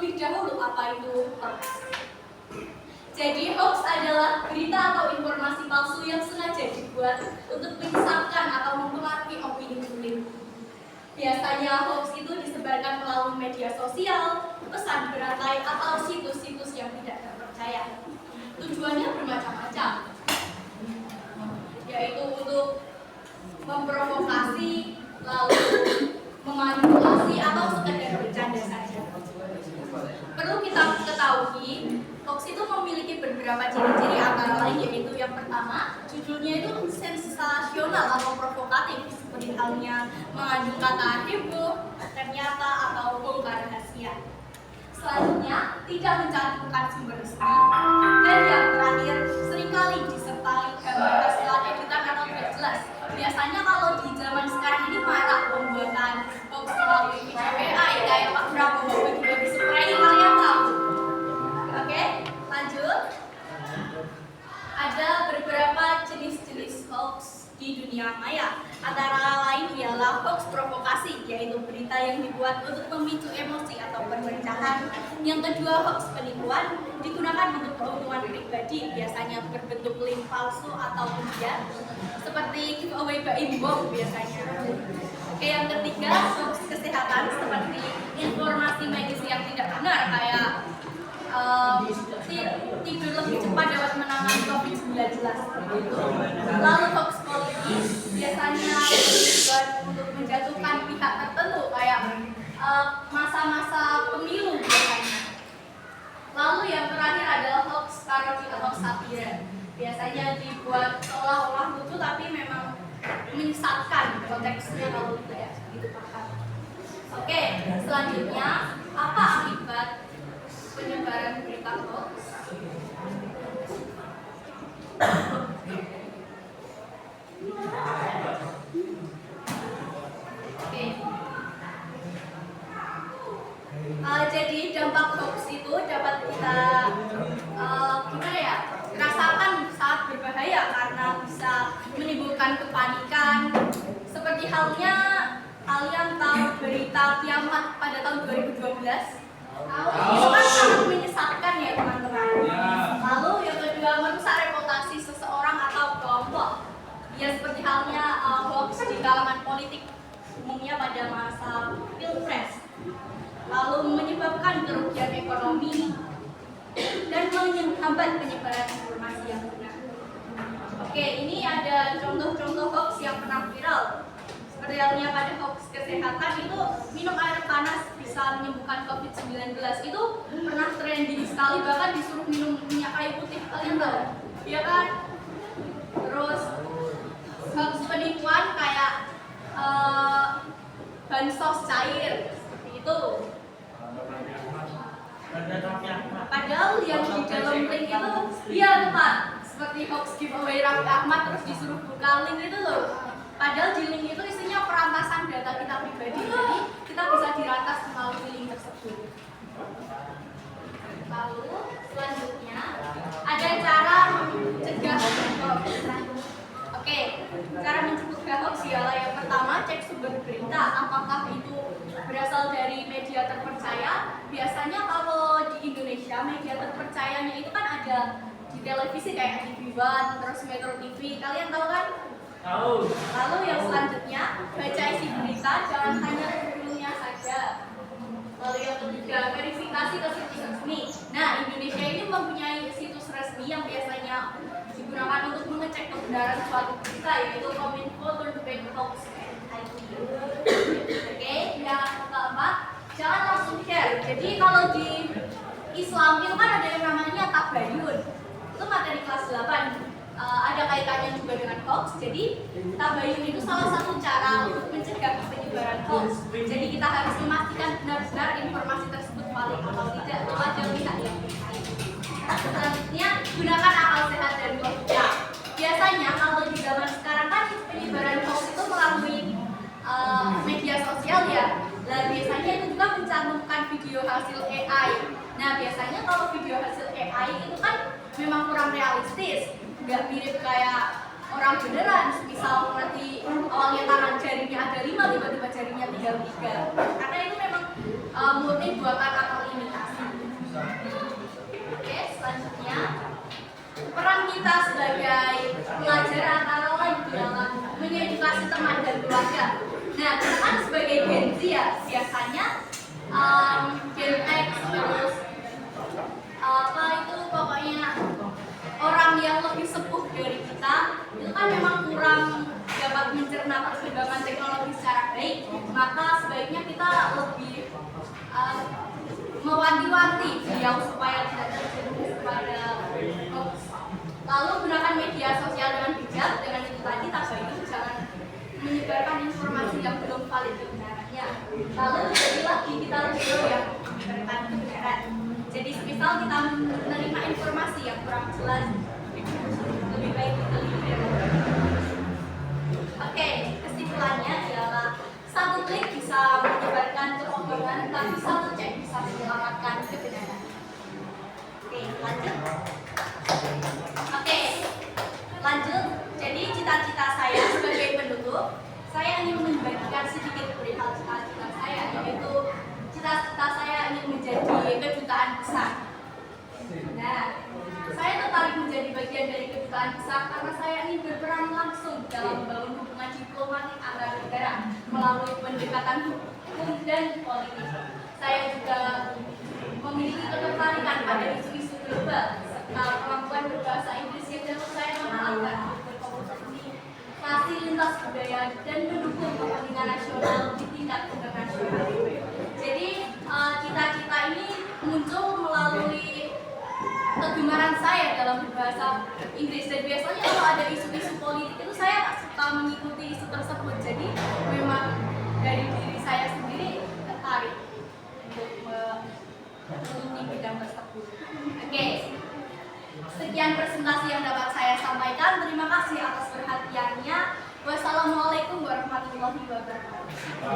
Terlebih dahulu, apa itu hoax? Jadi hoax adalah berita atau informasi palsu yang sengaja dibuat untuk menyesatkan atau mempengaruhi opini publik. Biasanya hoax itu disebarkan melalui media sosial, pesan berantai, atau situs-situs yang tidak terpercaya. Tujuannya bermacam-macam, yaitu untuk memprovokasi, lalu memanipulasi, atau sekedar bercanda saja. Perlu kita ketahui, hoax itu memiliki beberapa ciri-ciri, antara lain yaitu yang pertama, judulnya itu sensasional atau provokatif, seperti halnya mengandung kata heboh, ternyata, atau bongkar rahasia. Selanjutnya, tidak mencantumkan sumber resmi, dan yang terakhir, seringkali disertai gambar hasil editan atau tidak jelas. Biasanya kalau di zaman sekarang ini marak pembuatan hoax melalui video AI kayak Pak Prabowo bagi-bagi spray, kalian tahu. Oke, lanjut. Ada beberapa jenis-jenis hoax di dunia maya. Antara lain ialah hoax provokasi, yaitu berita yang dibuat untuk memicu emosi atau perpecahan. Yang kedua, hoax penipuan, digunakan untuk keuntungan pribadi, biasanya berbentuk link palsu atau ujian, seperti giveaway by bom biasanya. Oke, yang ketiga, hoax kesehatan, seperti informasi medis yang tidak benar, kayak tidur lebih cepat dapat menangani COVID-19. Lalu hoax politik biasanya dibuat untuk menjatuhkan pihak tertentu, kayak masa-masa pemilu biasanya. Lalu yang terakhir adalah hoax parodi atau satire. Biasanya dibuat seolah-olah lucu tapi memang menyesatkan konteksnya kalau tidak gitu paham. Oke, selanjutnya apa akibat penyebaran berita hoax? Oke. Jadi dampak hoax itu dapat kita gimana ya? Rasakan saat berbahaya karena bisa menimbulkan kepanikan. Seperti halnya kalian tahu berita kiamat pada tahun 2012. Itu kan sangat menyesatkan ya teman-teman. Lalu yang kedua, merusak reputasi seseorang atau kelompok. Ya seperti halnya hoax di kalangan politik, umumnya pada masa pilpres. Lalu menyebabkan kerugian ekonomi dan menghambat penyebaran informasi yang benar. Oke, ini ada contoh-contoh hoax yang pernah viral. Seperti halnya pada hoax kesehatan itu, minum air panas bisa menyembuhkan COVID-19. Itu pernah trending sekali, bahkan disuruh minum minyak kayu putih, kalian tahu? Iya kan? Terus hoax penipuan kayak bansos cair, seperti itu. Padahal yang di dalam link itu, iya tepat, seperti hoax giveaway Raffi Ahmad terus disuruh buka link itu loh. Padahal di link itu isinya perantasan data kita pribadi, jadi kita bisa dirantas melalui link tersebut. Lalu selanjutnya ada cara mencegah hoax. Oke, cara mencegah hoax ialah yang pertama, cek sumber berita, apakah itu berasal dari media terpercaya. Biasanya kalau di Indonesia media terpercayanya itu kan ada di televisi kayak TV One, terus Metro TV, kalian tahu kan? Tahu. Lalu yang selanjutnya, baca isi berita, jangan hanya judulnya saja. Lalu yang ketiga, verifikasi ke situs resmi. Nah, Indonesia ini mempunyai situs resmi yang biasanya digunakan untuk mengecek kebenaran suatu berita, yaitu Kominfo, Turn Hoax, IT. Oke, yang keempat, jangan langsung share. Jadi kalau di Islam itu kan ada yang namanya tabayun. Itu materi kelas 8. Ada kaitannya juga dengan hoax. Jadi tabayun itu salah satu cara untuk mencegah penyebaran hoax. Jadi kita harus memastikan benar-benar informasi tersebut valid atau tidak kepada pihak yang terkait. Selanjutnya, gunakan akal sehat dan logika. Biasanya kalau di zaman sekarang kan penyebaran hoax itu melalui media sosial ya. Nah, biasanya itu juga mencantumkan video hasil AI. Nah, biasanya kalau video hasil AI itu kan memang kurang realistis, nggak mirip kayak orang beneran. Misal nanti awalnya tangan jarinya ada 5, tiba-tiba jarinya tinggal 3. Karena itu memang murni buatan atau imitasi. kita sebagai pelajar antara lain dalam mengedukasi teman dan keluarga. Nah, kita kan sebagai Gen Z ya, biasanya Gen X terus apa itu pokoknya orang yang lebih sepuh dari kita itu kan memang kurang dapat mencerna perkembangan teknologi secara baik, maka sebaiknya kita lebih mewanti-wanti beliau supaya tidak terjerumus kepada hoax. Lalu gunakan media sosial dengan bijak, dengan itu tadi tabayun, jangan menyebarkan informasi yang belum valid kebenarannya. Lalu jadilah kita lebih yang menyebarkan kebenaran. Jadi semisal kita menerima informasi yang kurang jelas, lebih baik kita lihat. Oke, kesimpulannya adalah satu klik bisa menyebarkan kebohongan, tapi satu cek bisa menyelamatkan kebenaran. Oke, lanjut. Oke, lanjut. Jadi cita-cita saya sebagai penutup, saya ingin membagikan sedikit perihal cita-cita saya, yaitu cita-cita saya ingin menjadi kedutaan besar. Nah, saya tertarik menjadi bagian dari kedutaan besar karena saya ingin berperan langsung dalam membangun hubungan diplomatik antar negara melalui pendekatan hukum dan politik. Saya juga memiliki ketertarikan pada isu-isu global serta kemampuan berbahasa Inggris yang dapat saya manfaatkan untuk berkomunikasi lintas budaya dan mendukung kepentingan nasional di tingkat internasional. Jadi cita-cita ini muncul melalui kegemaran saya dalam berbahasa Inggris, dan biasanya kalau ada isu-isu politik itu saya suka mengikuti isu tersebut. Jadi memang dari diri saya sendiri tertarik untuk mengikuti bidang tersebut. Oke, sekian presentasi yang dapat saya sampaikan. Terima kasih atas perhatiannya. Wassalamualaikum warahmatullahi wabarakatuh.